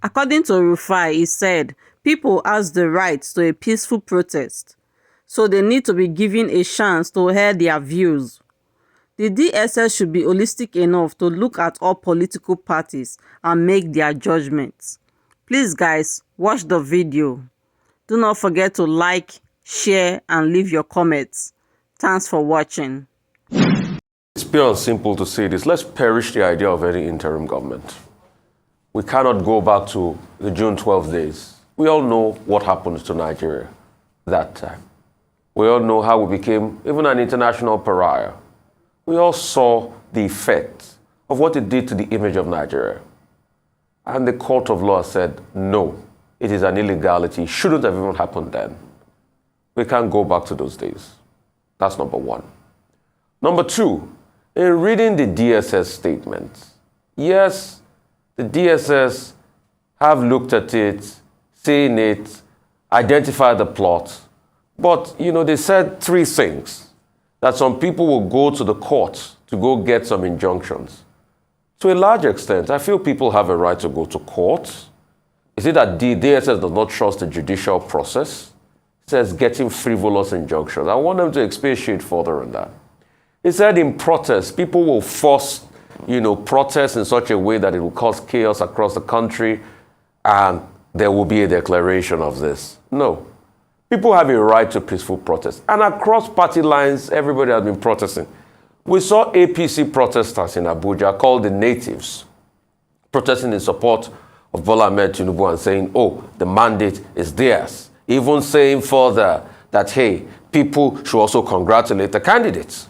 According to Rufai, he said, people has the right to a peaceful protest, so they need to be given a chance to hear their views. The DSS should be holistic enough to look at all political parties and make their judgments. Please guys, watch the video. Do not forget to like, share and leave your comments. Thanks for watching. It's pure and simple to say this. Let's perish the idea of any interim government. We cannot go back to the June 12 days. We all know what happened to Nigeria that time. We all know how we became even an international pariah. We all saw the effect of what it did to the image of Nigeria. And the court of law said, no, it is an illegality. It shouldn't have even happened then. We can't go back to those days. That's number one. Number two, in reading the DSS statements, yes, the DSS have looked at it, seen it, identified the plot, but, they said three things. That some people will go to the court to go get some injunctions. To a large extent, I feel people have a right to go to court. Is it that the DSS does not trust the judicial process? It says getting frivolous injunctions. I want them to expatiate further on that. It said in protest, people will force, protest in such a way that it will cause chaos across the country and there will be a declaration of this. No. People have a right to peaceful protest. And across party lines, everybody has been protesting. We saw APC protesters in Abuja called the Natives, protesting in support of Bola Ahmed Tinubu and saying, oh, the mandate is theirs. Even saying further that, hey, people should also congratulate the candidates.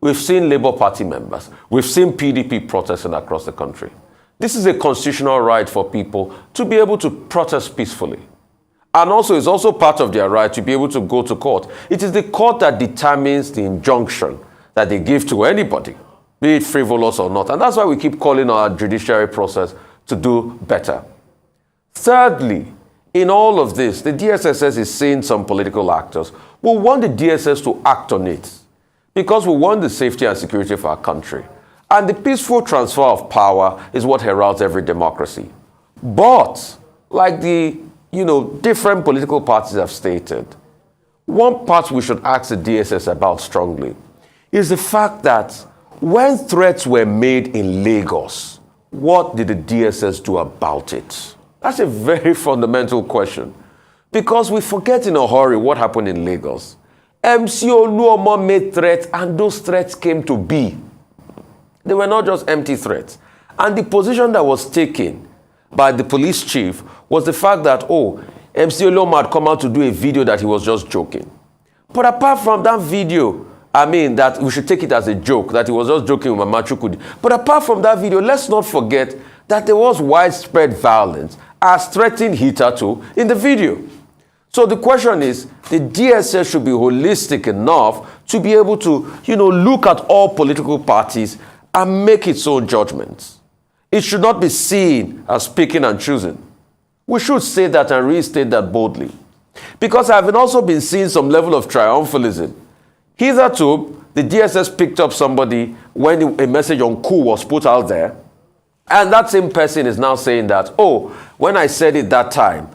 We've seen Labour Party members. We've seen PDP protesting across the country. This is a constitutional right for people to be able to protest peacefully. And also, it's also part of their right to be able to go to court. It is the court that determines the injunction that they give to anybody, be it frivolous or not. And that's why we keep calling our judiciary process to do better. Thirdly, in all of this, the DSS is seeing some political actors. We want the DSS to act on it because we want the safety and security of our country. And the peaceful transfer of power is what heralds every democracy. But, like the different political parties have stated, one part we should ask the DSS about strongly is the fact that when threats were made in Lagos, what did the DSS do about it? That's a very fundamental question because we forget in a hurry what happened in Lagos. MC Oluomo made threats and those threats came to be. They were not just empty threats. And the position that was taken by the police chief was the fact that, MC Oluomo had come out to do a video that he was just joking. But apart from that video, that we should take it as a joke, that he was just joking with Mama Chukwudi. But apart from that video, let's not forget that there was widespread violence as threatened hitherto in the video. So the question is, the DSS should be holistic enough to be able to, look at all political parties and make its own judgments. It should not be seen as picking and choosing. We should say that and restate that boldly. Because I've also been seeing some level of triumphalism. Hitherto, the DSS picked up somebody when a message on coup was put out there. And that same person is now saying that, when I said it that time,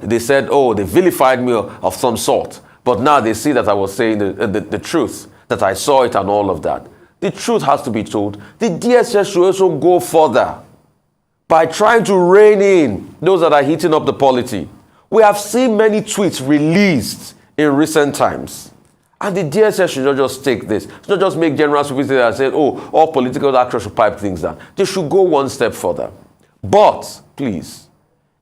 they said, they vilified me of some sort. But now they see that I was saying the truth, that I saw it and all of that. The truth has to be told. The DSS should also go further by trying to rein in those that are heating up the polity. We have seen many tweets released in recent times. And the DSS should not just take this. It's not just make general publicity and say, all political actors should pipe things down. They should go one step further. But, please,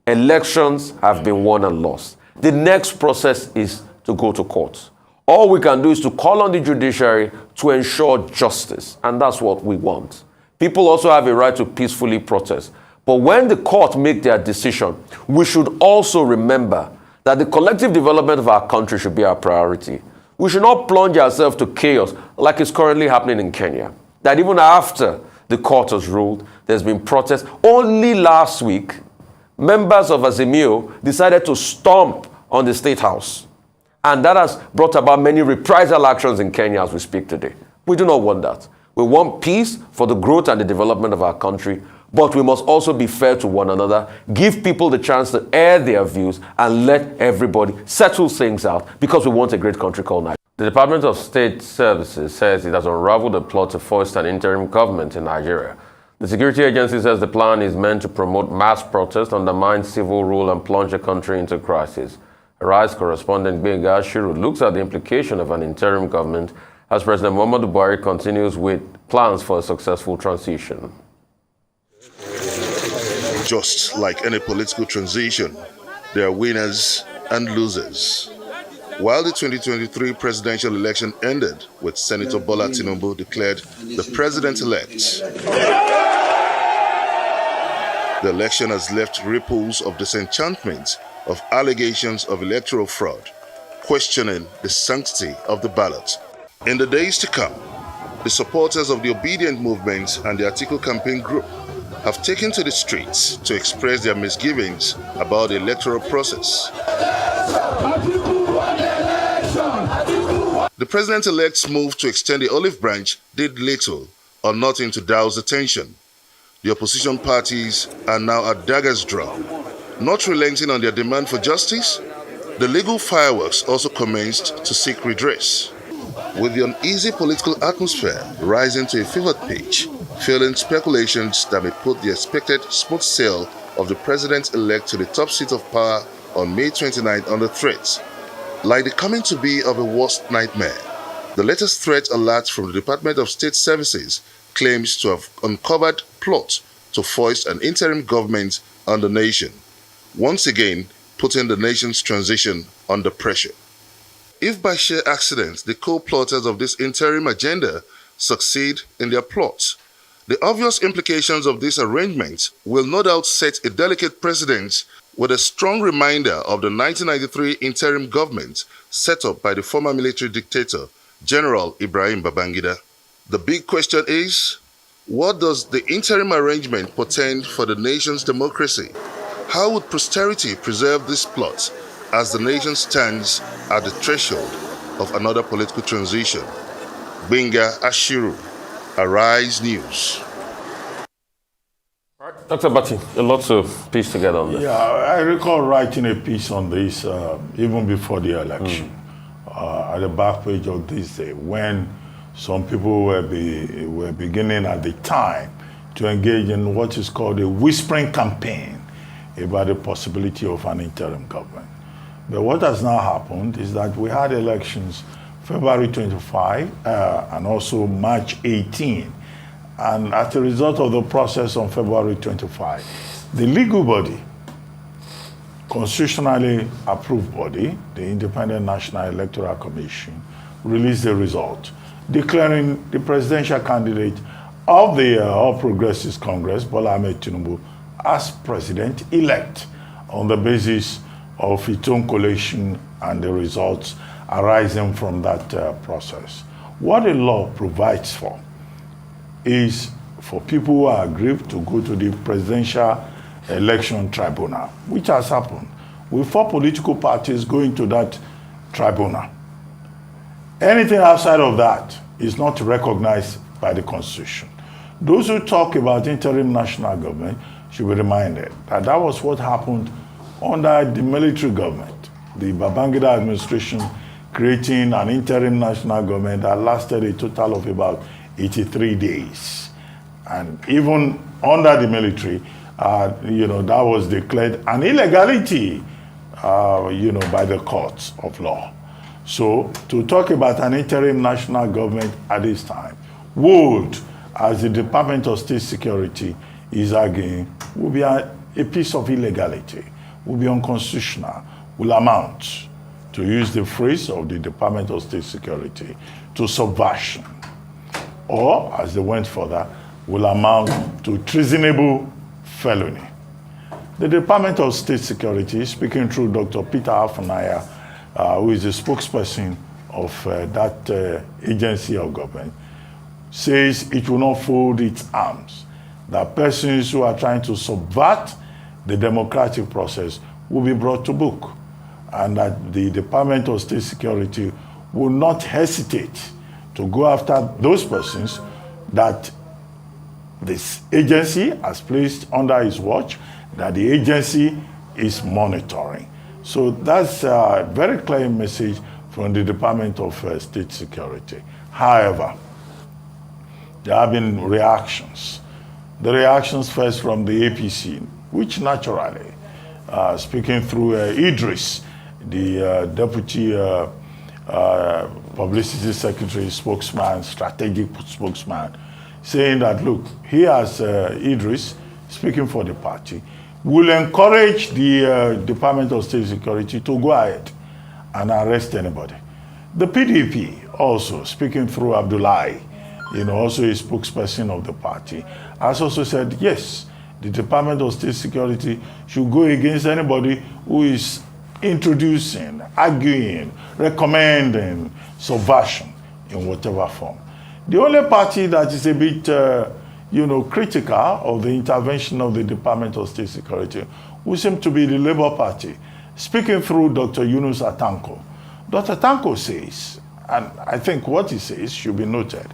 elections have been won and lost. The next process is to go to court. All we can do is to call on the judiciary to ensure justice. And that's what we want. People also have a right to peacefully protest. But when the court make their decision, we should also remember that the collective development of our country should be our priority. We should not plunge ourselves to chaos like is currently happening in Kenya. That even after the court has ruled, there's been protests. Only last week, members of Azimio decided to stomp on the State House. And that has brought about many reprisal actions in Kenya as we speak today. We do not want that. We want peace for the growth and the development of our country. But we must also be fair to one another, give people the chance to air their views, and let everybody settle things out, because we want a great country called Nigeria. The Department of State Services says it has unraveled a plot to foist an interim government in Nigeria. The security agency says the plan is meant to promote mass protest, undermine civil rule, and plunge the country into crisis. Arise correspondent Benga Ashiru looks at the implication of an interim government as President Muhammadu Buhari continues with plans for a successful transition. Just like any political transition, there are winners and losers. While the 2023 presidential election ended with Senator Bola Tinubu declared the president-elect, the election has left ripples of disenchantment, of allegations of electoral fraud, questioning the sanctity of the ballot. In the days to come, the supporters of the Obedient Movement and the Atiku campaign group have taken to the streets to express their misgivings about the electoral process. The president-elect's move to extend the olive branch did little or nothing to douse the tension. The opposition parties are now at daggers drawn. Not relenting on their demand for justice, the legal fireworks also commenced to seek redress. With the uneasy political atmosphere rising to a fevered pitch, fueling speculations that may put the expected smooth sail of the president-elect to the top seat of power on May 29 under threat. Like the coming to be of a worst nightmare, the latest threat alert from the Department of State Services claims to have uncovered plot to foist an interim government on the nation, once again putting the nation's transition under pressure. If by sheer accident the co-plotters of this interim agenda succeed in their plot, the obvious implications of this arrangement will no doubt set a delicate precedent, with a strong reminder of the 1993 interim government set up by the former military dictator, General Ibrahim Babangida. The big question is, what does the interim arrangement portend for the nation's democracy? How would posterity preserve this plot as the nation stands at the threshold of another political transition? Benga Ashiru, Arise News. Dr. Bati, a lot to piece together on this. Yeah, I recall writing a piece on this even before the election, at the back page of This Day, when some people were beginning at the time to engage in what is called a whispering campaign about the possibility of an interim government. But what has now happened is that we had elections February 25 and also March 18. And as a result of the process on February 25, the legal body, constitutionally approved body, the Independent National Electoral Commission, released the result, declaring the presidential candidate of the All Progressives Congress, Bola Ahmed Tinubu, as president-elect on the basis of its own collation and the results arising from that process. What the law provides for is for people who are aggrieved to go to the Presidential Election Tribunal, which has happened, with 4 political parties going to that tribunal. Anything outside of that is not recognized by the Constitution. Those who talk about interim national government should be reminded that that was what happened under the military government, the Babangida administration creating an interim national government that lasted a total of about 83 days. And even under the military, that was declared an illegality, by the courts of law. So to talk about an interim national government at this time would, as the Department of State Security is arguing, would be a piece of illegality, would be unconstitutional, will amount, to use the phrase of the Department of State Security, to subversion. Or, as they went further, will amount to treasonable felony. The Department of State Security, speaking through Dr. Peter Afunaya, who is the spokesperson of that agency of government, says it will not fold its arms, that persons who are trying to subvert the democratic process will be brought to book, and that the Department of State Security will not hesitate to go after those persons that this agency has placed under his watch, that the agency is monitoring. So that's a very clear message from the Department of State Security. However, there have been reactions. The reactions first from the APC, which naturally, speaking through Idris, the Deputy Publicity Secretary spokesman, strategic spokesman, saying that, look, he has Idris, speaking for the party, will encourage the Department of State Security to go ahead and arrest anybody. The PDP also, speaking through Abdullahi, also a spokesperson of the party, has also said, yes, the Department of State Security should go against anybody who is introducing, arguing, recommending subversion in whatever form. The only party that is a bit, critical of the intervention of the Department of State Security would seem to be the Labour Party. Speaking through Dr. Yunus Atanko, Dr. Atanko says, and I think what he says should be noted,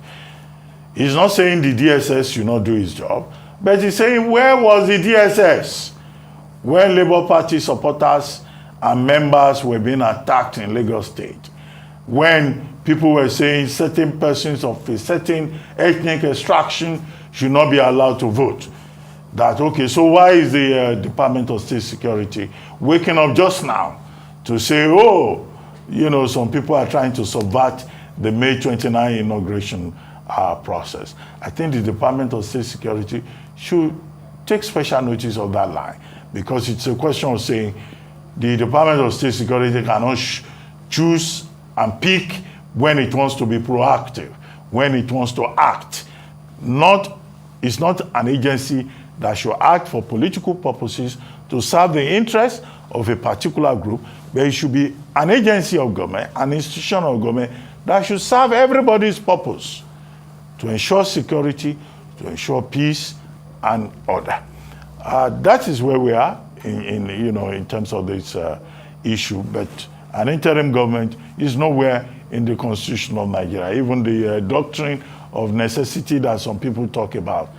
he's not saying the DSS should not do his job, but he's saying, where was the DSS when Labour Party supporters and members were being attacked in Lagos State? When people were saying certain persons of a certain ethnic extraction should not be allowed to vote. That, okay, so why is the Department of State Security waking up just now to say, oh, some people are trying to subvert the May 29 inauguration process? I think the Department of State Security should take special notice of that line, because it's a question of saying the Department of State Security cannot choose and pick when it wants to be proactive, when it wants to act. It's not an agency that should act for political purposes to serve the interests of a particular group, but it should be an agency of government, an institution of government that should serve everybody's purpose to ensure security, to ensure peace and order. That is where we are in terms of this issue. But an interim government is nowhere in the Constitution of Nigeria. Even the doctrine of necessity that some people talk about,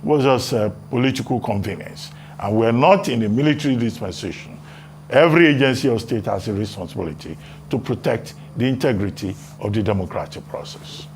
was just political convenience. And we're not in a military dispensation. Every agency of state has a responsibility to protect the integrity of the democratic process.